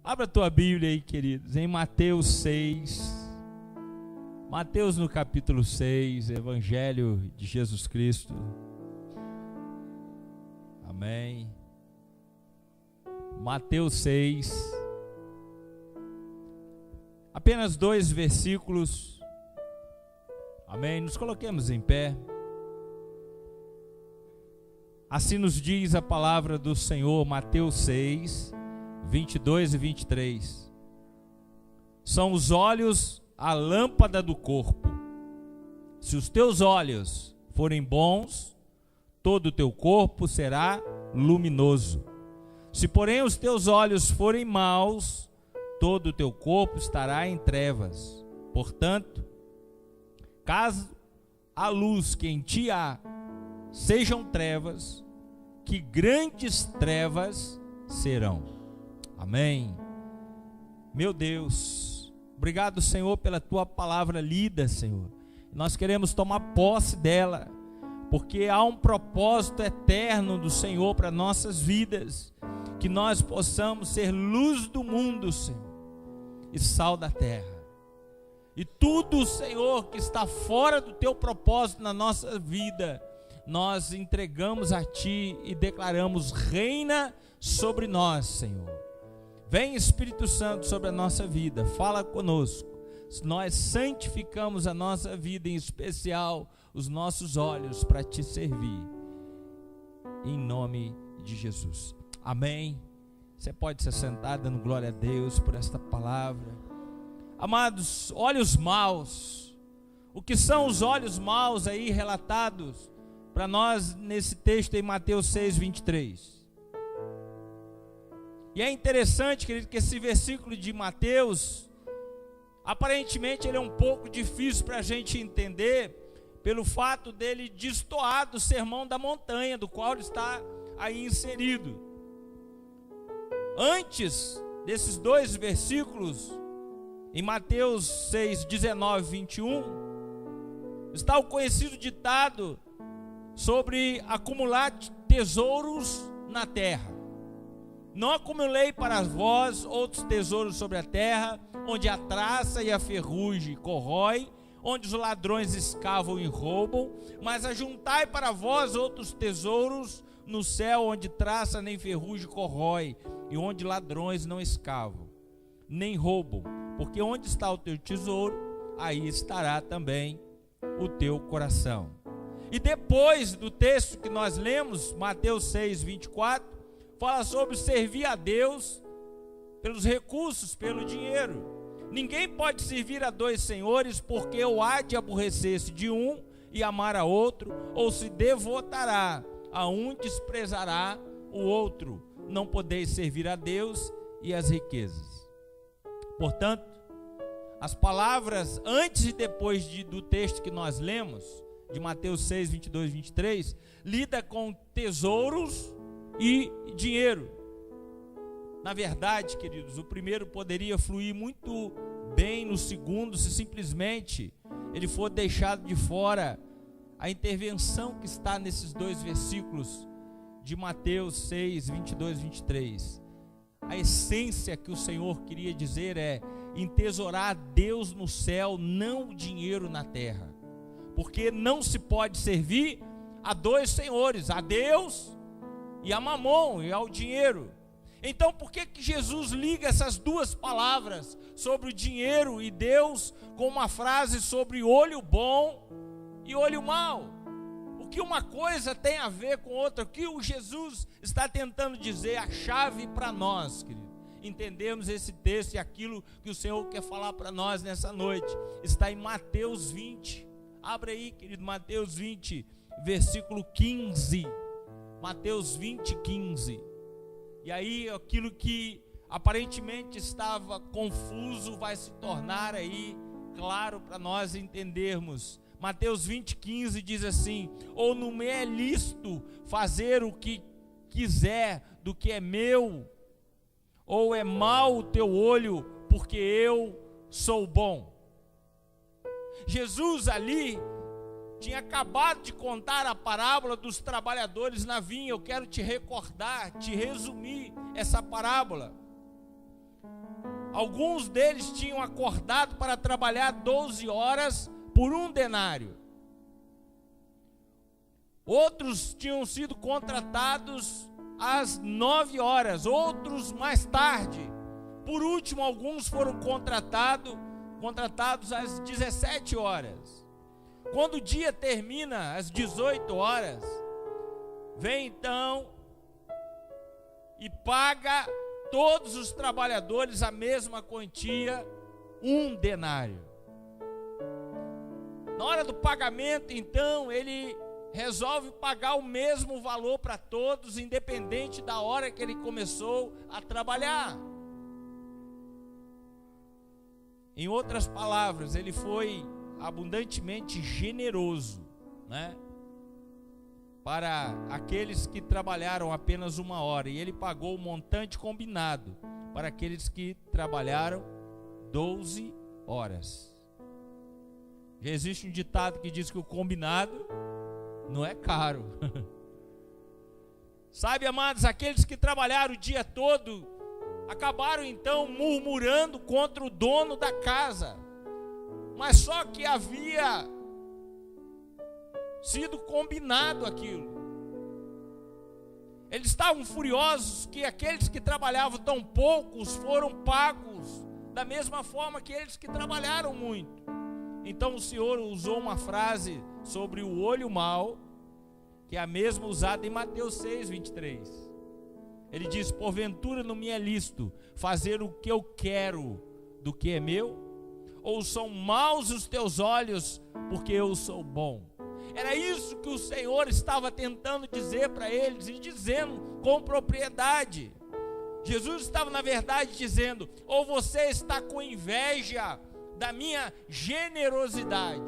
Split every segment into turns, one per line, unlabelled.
Abra a tua Bíblia aí, queridos, em Mateus 6. Mateus no capítulo 6, Evangelho de Jesus Cristo. Amém. Mateus 6. Apenas 2 versículos. Amém. Nos coloquemos em pé. Assim nos diz a palavra do Senhor, Mateus 6, 22 e 23. São os olhos a lâmpada do corpo. Se os teus olhos forem bons, todo o teu corpo será luminoso. Se, porém, os teus olhos forem maus, todo o teu corpo estará em trevas. Portanto, caso a luz que em ti há sejam trevas, que grandes trevas serão. Amém. Meu Deus, obrigado, Senhor, pela tua palavra lida, Senhor. Nós queremos tomar posse dela, porque há um propósito eterno do Senhor para nossas vidas, que nós possamos ser luz do mundo, Senhor, e sal da terra. E tudo, Senhor, que está fora do teu propósito na nossa vida, nós entregamos a ti e declaramos: reina sobre nós, Senhor. Vem, Espírito Santo, sobre a nossa vida, fala conosco. Nós santificamos a nossa vida, em especial os nossos olhos, para te servir, em nome de Jesus. Amém. Você pode se sentar dando glória a Deus por esta palavra. Amados, olhos maus. O que são os olhos maus aí relatados para nós nesse texto em Mateus 6, 23? E é interessante, querido, que esse versículo de Mateus, aparentemente ele é um pouco difícil para a gente entender, pelo fato dele destoar do sermão da montanha, do qual ele está aí inserido. Antes desses 2 versículos, em Mateus 6, 19 e 21, está o conhecido ditado sobre acumular tesouros na terra. Não acumulei para vós outros tesouros sobre a terra, onde a traça e a ferrugem corrói, onde os ladrões escavam e roubam, mas ajuntai para vós outros tesouros no céu, onde traça nem ferrugem corrói, e onde ladrões não escavam, nem roubam, porque onde está o teu tesouro, aí estará também o teu coração. E depois do texto que nós lemos, Mateus 6, 24, fala sobre servir a Deus pelos recursos, pelo dinheiro. Ninguém pode servir a 2 senhores, porque ou há de aborrecer-se de um e amar a outro, ou se devotará a um, desprezará o outro. Não podeis servir a Deus e as riquezas. Portanto, as palavras antes e depois do texto que nós lemos, de Mateus 6, 22 e 23, lida com tesouros e dinheiro. Na verdade, queridos, o primeiro poderia fluir muito bem no segundo, se simplesmente ele for deixado de fora a intervenção que está nesses 2 versículos de Mateus 6, 22 e 23. A essência que o Senhor queria dizer é entesourar Deus no céu, não o dinheiro na terra. Porque não se pode servir a 2 senhores, a Deus e a mamon, e ao dinheiro. Então por que Jesus liga essas 2 palavras sobre o dinheiro e Deus com uma frase sobre olho bom e olho mau? O que uma coisa tem a ver com outra? O que o Jesus está tentando dizer? A chave para nós, querido, entendermos esse texto e aquilo que o Senhor quer falar para nós nessa noite, está em Mateus 20. Abre aí, querido, Mateus 20, versículo 15. Mateus 20, 15. E aí aquilo que aparentemente estava confuso vai se tornar aí claro para nós entendermos. Mateus 20, 15 diz assim: ou não me é lícito fazer o que quiser do que é meu, ou é mau o teu olho porque eu sou bom. Jesus ali tinha acabado de contar a parábola dos trabalhadores na vinha. Eu quero te recordar, te resumir essa parábola. Alguns deles tinham acordado para trabalhar 12 horas por 1 denário. Outros tinham sido contratados às 9 horas, outros mais tarde. Por último, alguns foram contratados às 17 horas. Quando o dia termina às 18 horas, vem então e paga todos os trabalhadores a mesma quantia, 1 denário. Na hora do pagamento, então, ele resolve pagar o mesmo valor para todos, independente da hora que ele começou a trabalhar. Em outras palavras, ele foi abundantemente generoso, né, para aqueles que trabalharam apenas 1 hora, e ele pagou o montante combinado para aqueles que trabalharam 12 horas. Já existe um ditado que diz que o combinado não é caro. Sabe, amados, aqueles que trabalharam o dia todo acabaram então murmurando contra o dono da casa, mas só que havia sido combinado aquilo. Eles estavam furiosos que aqueles que trabalhavam tão poucos foram pagos da mesma forma que eles que trabalharam muito. Então o Senhor usou uma frase sobre o olho mau, que é a mesma usada em Mateus 6, 23. Ele diz: porventura não me é lícito fazer o que eu quero do que é meu? Ou são maus os teus olhos, porque eu sou bom? Era isso que o Senhor estava tentando dizer para eles, e dizendo com propriedade. Jesus estava, na verdade, dizendo: ou você está com inveja da minha generosidade,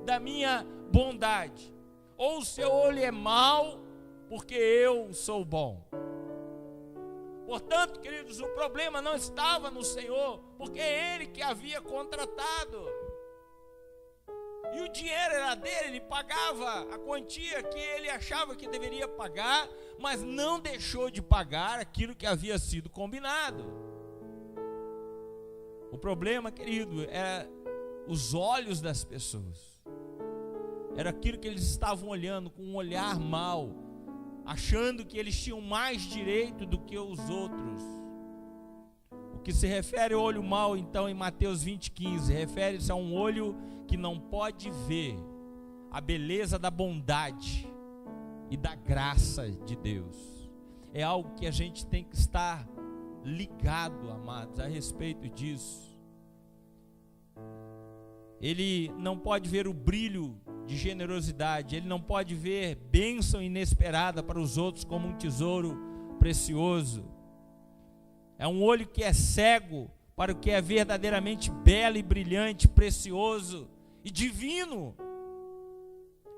da minha bondade, ou o seu olho é mau, porque eu sou bom. Portanto, queridos, o problema não estava no Senhor, porque é Ele que havia contratado. E o dinheiro era dele, ele pagava a quantia que ele achava que deveria pagar, mas não deixou de pagar aquilo que havia sido combinado. O problema, querido, era os olhos das pessoas. Era aquilo que eles estavam olhando com um olhar mau, achando que eles tinham mais direito do que os outros. O que se refere ao olho mau, então, em Mateus 20:15, refere-se a um olho que não pode ver a beleza da bondade e da graça de Deus. É algo que a gente tem que estar ligado, amados, a respeito disso. Ele não pode ver o brilho de generosidade, ele não pode ver bênção inesperada para os outros como um tesouro precioso. É um olho que é cego para o que é verdadeiramente belo e brilhante, precioso e divino.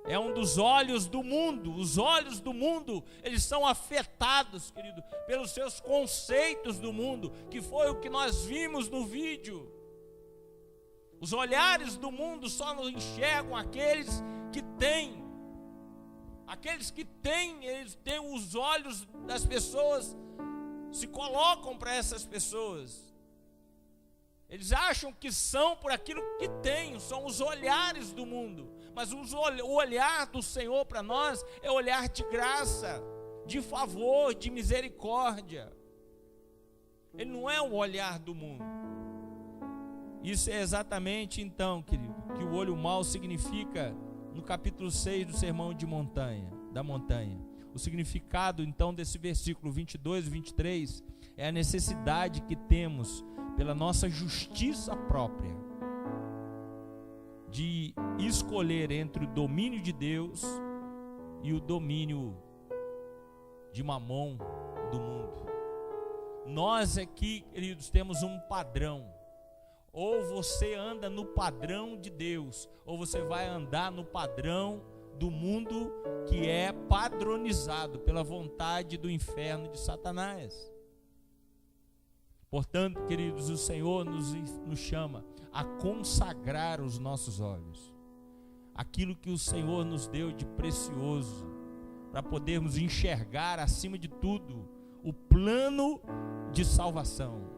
É um dos olhos do mundo. Os olhos do mundo, eles são afetados, querido, pelos seus conceitos do mundo, que foi o que nós vimos no vídeo. Os olhares do mundo só não enxergam aqueles que têm. Aqueles que têm, eles têm os olhos das pessoas, se colocam para essas pessoas. Eles acham que são por aquilo que têm, são os olhares do mundo. Mas o olhar do Senhor para nós é olhar de graça, de favor, de misericórdia. Ele não é o olhar do mundo. Isso é exatamente então, querido, que o olho mau significa no capítulo 6 do Sermão da Montanha. O significado então desse versículo 22 e 23 é a necessidade que temos pela nossa justiça própria de escolher entre o domínio de Deus e o domínio de Mamon do mundo. Nós aqui, queridos, temos um padrão. Ou você anda no padrão de Deus, ou você vai andar no padrão do mundo, que é padronizado pela vontade do inferno de Satanás. Portanto, queridos, o Senhor nos chama a consagrar os nossos olhos, aquilo que o Senhor nos deu de precioso, para podermos enxergar acima de tudo o plano de salvação,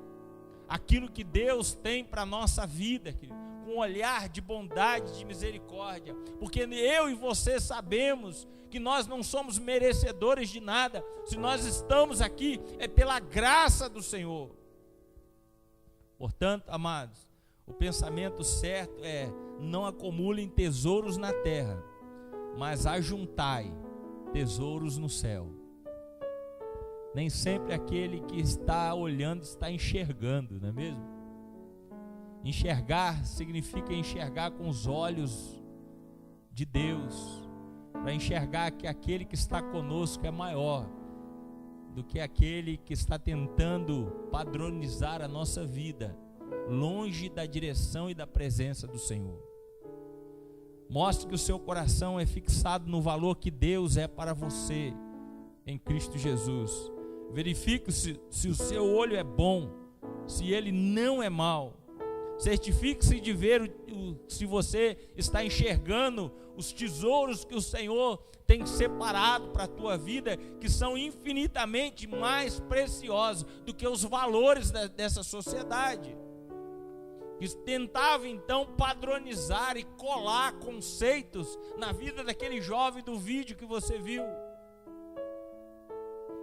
aquilo que Deus tem para a nossa vida, querido, com um olhar de bondade, de misericórdia, porque eu e você sabemos que nós não somos merecedores de nada. Se nós estamos aqui, é pela graça do Senhor. Portanto, amados, o pensamento certo é: não acumulem tesouros na terra, mas ajuntai tesouros no céu. Nem sempre aquele que está olhando está enxergando, não é mesmo? Enxergar significa enxergar com os olhos de Deus, para enxergar que aquele que está conosco é maior do que aquele que está tentando padronizar a nossa vida, longe da direção e da presença do Senhor. Mostre que o seu coração é fixado no valor que Deus é para você em Cristo Jesus. Verifique se o seu olho é bom, se ele não é mau. Certifique-se de ver se você está enxergando os tesouros que o Senhor tem separado para a tua vida, que são infinitamente mais preciosos do que os valores dessa sociedade, que tentava então padronizar e colar conceitos na vida daquele jovem do vídeo que você viu.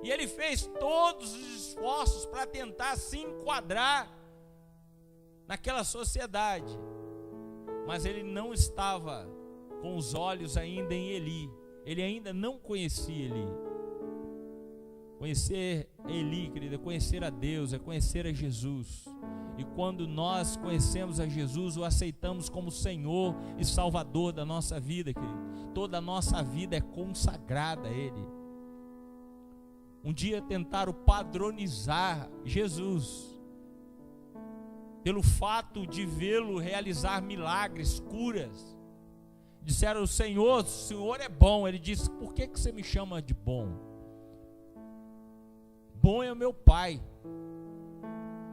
E ele fez todos os esforços para tentar se enquadrar naquela sociedade, mas ele não estava com os olhos ainda em Eli. Ele ainda não conhecia Eli. Conhecer Eli, querida, é conhecer a Deus, é conhecer a Jesus. E quando nós conhecemos a Jesus, o aceitamos como Senhor e Salvador da nossa vida, querido, toda a nossa vida é consagrada a Ele. Um dia tentaram padronizar Jesus, pelo fato de vê-lo realizar milagres, curas. Disseram: o Senhor é bom. Ele disse: por que você me chama de bom? Bom é o meu Pai.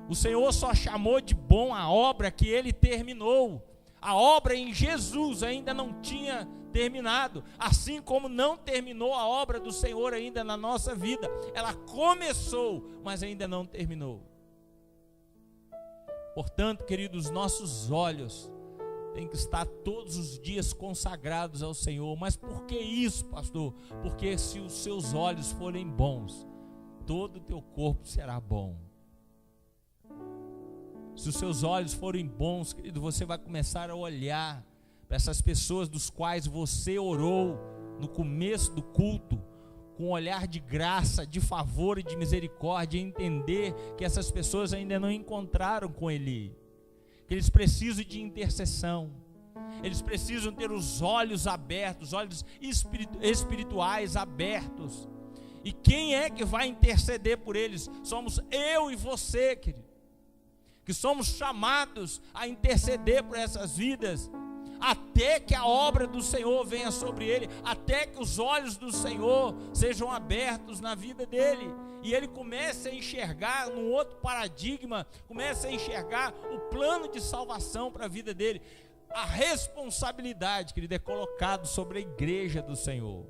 O Senhor só chamou de bom a obra que Ele terminou. A obra em Jesus ainda não tinha terminado, assim como não terminou a obra do Senhor ainda na nossa vida. Ela começou, mas ainda não terminou. Portanto, queridos, nossos olhos têm que estar todos os dias consagrados ao Senhor. Mas por que isso, pastor? Porque se os seus olhos forem bons, todo o teu corpo será bom. Se os seus olhos forem bons, querido, você vai começar a olhar para essas pessoas dos quais você orou no começo do culto, com um olhar de graça, de favor e de misericórdia, e entender que essas pessoas ainda não encontraram com Ele, que eles precisam de intercessão, eles precisam ter os olhos abertos, os olhos espirituais abertos. E quem é que vai interceder por eles? Somos eu e você, querido, que somos chamados a interceder por essas vidas, até que a obra do Senhor venha sobre ele, até que os olhos do Senhor sejam abertos na vida dele, e ele comece a enxergar num outro paradigma, comece a enxergar o plano de salvação para a vida dele. A responsabilidade, querido, é colocado sobre a igreja do Senhor.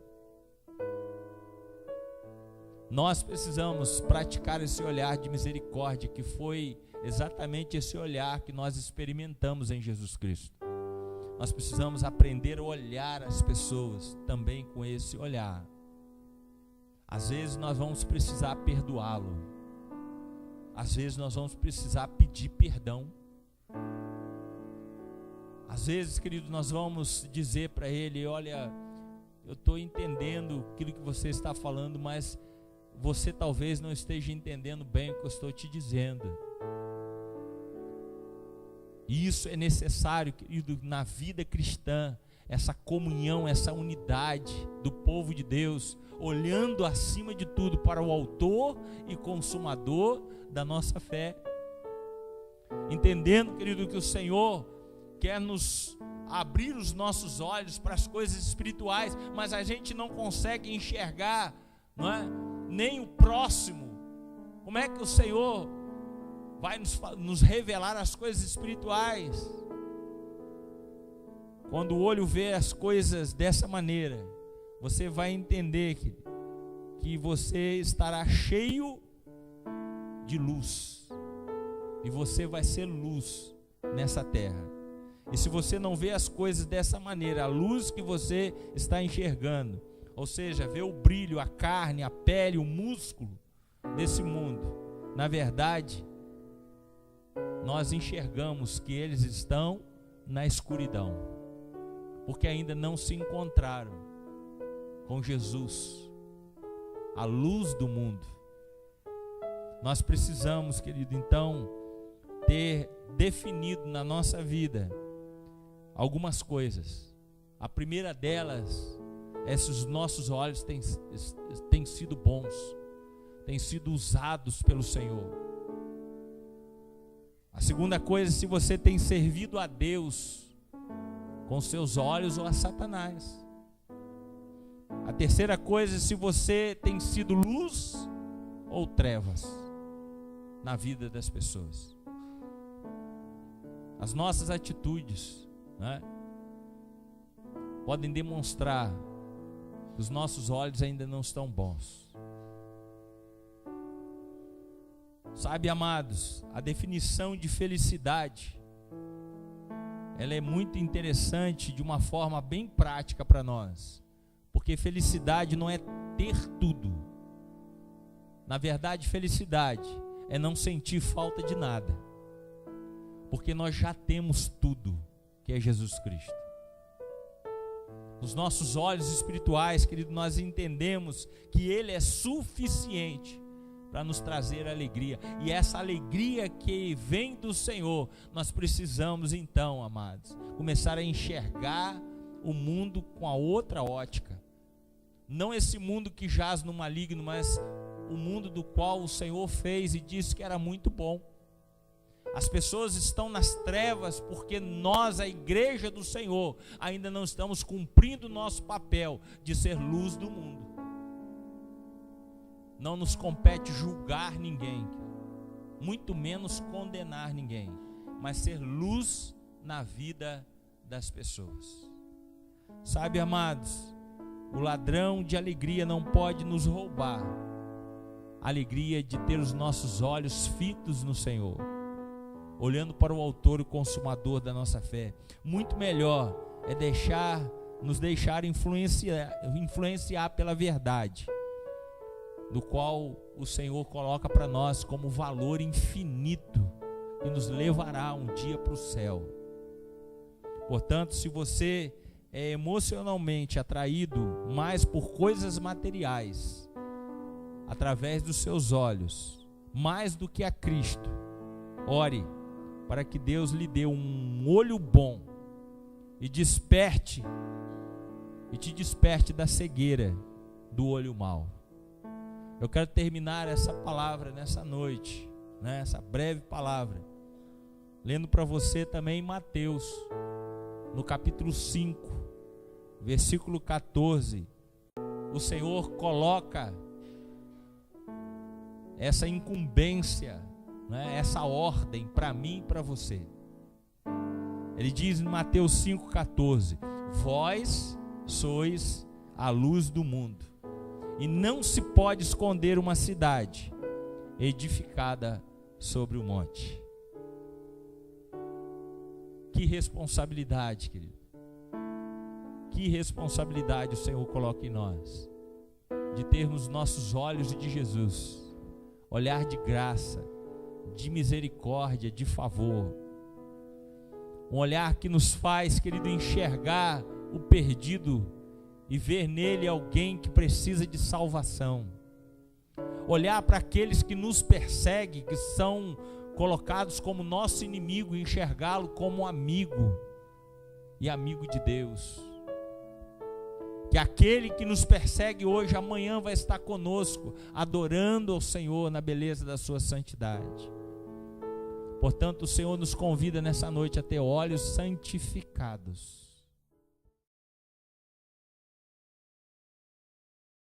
Nós precisamos praticar esse olhar de misericórdia, que foi exatamente esse olhar que nós experimentamos em Jesus Cristo. Nós precisamos aprender a olhar as pessoas também com esse olhar. Às vezes nós vamos precisar perdoá-lo. Às vezes nós vamos precisar pedir perdão. Às vezes, querido, nós vamos dizer para ele: olha, eu estou entendendo aquilo que você está falando, mas você talvez não esteja entendendo bem o que eu estou te dizendo. E isso é necessário, querido, na vida cristã, essa comunhão, essa unidade do povo de Deus, olhando acima de tudo para o autor e consumador da nossa fé, entendendo, querido, que o Senhor quer nos abrir os nossos olhos para as coisas espirituais, mas a gente não consegue enxergar, não é? Nem o próximo. Como é que o Senhor vai nos revelar as coisas espirituais? Quando o olho vê as coisas dessa maneira, você vai entender que você estará cheio de luz. e você vai ser luz nessa terra. E se você não vê as coisas dessa maneira, a luz que você está enxergando, ou seja, vê o brilho, a carne, a pele, o músculo desse mundo, na verdade, nós enxergamos que eles estão na escuridão, porque ainda não se encontraram com Jesus, a luz do mundo. Nós precisamos, querido, então, ter definido na nossa vida algumas coisas. A primeira delas é se os nossos olhos têm sido bons, têm sido usados pelo Senhor. A segunda coisa é se você tem servido a Deus com seus olhos ou a Satanás. A terceira coisa é se você tem sido luz ou trevas na vida das pessoas. As nossas atitudes, né, podem demonstrar que os nossos olhos ainda não estão bons. Sabe, amados, a definição de felicidade, ela é muito interessante de uma forma bem prática para nós, porque felicidade não é ter tudo. Na verdade, felicidade é não sentir falta de nada, porque nós já temos tudo, que é Jesus Cristo. Os nossos olhos espirituais, querido, nós entendemos que Ele é suficiente para nos trazer alegria, e essa alegria que vem do Senhor, nós precisamos então, amados, começar a enxergar o mundo com a outra ótica, não esse mundo que jaz no maligno, mas o mundo do qual o Senhor fez e disse que era muito bom. As pessoas estão nas trevas porque nós, a igreja do Senhor, ainda não estamos cumprindo o nosso papel de ser luz do mundo. Não nos compete julgar ninguém, muito menos condenar ninguém, mas ser luz na vida das pessoas. Sabe, amados, o ladrão de alegria não pode nos roubar a alegria de ter os nossos olhos fitos no Senhor, olhando para o autor e o consumador da nossa fé. Muito melhor é nos deixar influenciar pela verdade, do qual o Senhor coloca para nós como valor infinito, que nos levará um dia para o céu. Portanto, se você é emocionalmente atraído mais por coisas materiais, através dos seus olhos, mais do que a Cristo, ore para que Deus lhe dê um olho bom e te desperte da cegueira do olho mau. Eu quero terminar essa palavra nessa noite, né, essa breve palavra, lendo para você também Mateus, no capítulo 5, versículo 14. O Senhor coloca essa incumbência, né, essa ordem para mim e para você. Ele diz em Mateus 5,14: vós sois a luz do mundo, e não se pode esconder uma cidade edificada sobre o monte. Que responsabilidade, querido. Que responsabilidade o Senhor coloca em nós, de termos nossos olhos de Jesus, olhar de graça, de misericórdia, de favor. Um olhar que nos faz, querido, enxergar o perdido e ver nele alguém que precisa de salvação. Olhar para aqueles que nos perseguem, que são colocados como nosso inimigo, e enxergá-lo como amigo e amigo de Deus. Que aquele que nos persegue hoje, amanhã vai estar conosco, adorando ao Senhor na beleza da sua santidade. Portanto, o Senhor nos convida nessa noite a ter olhos santificados,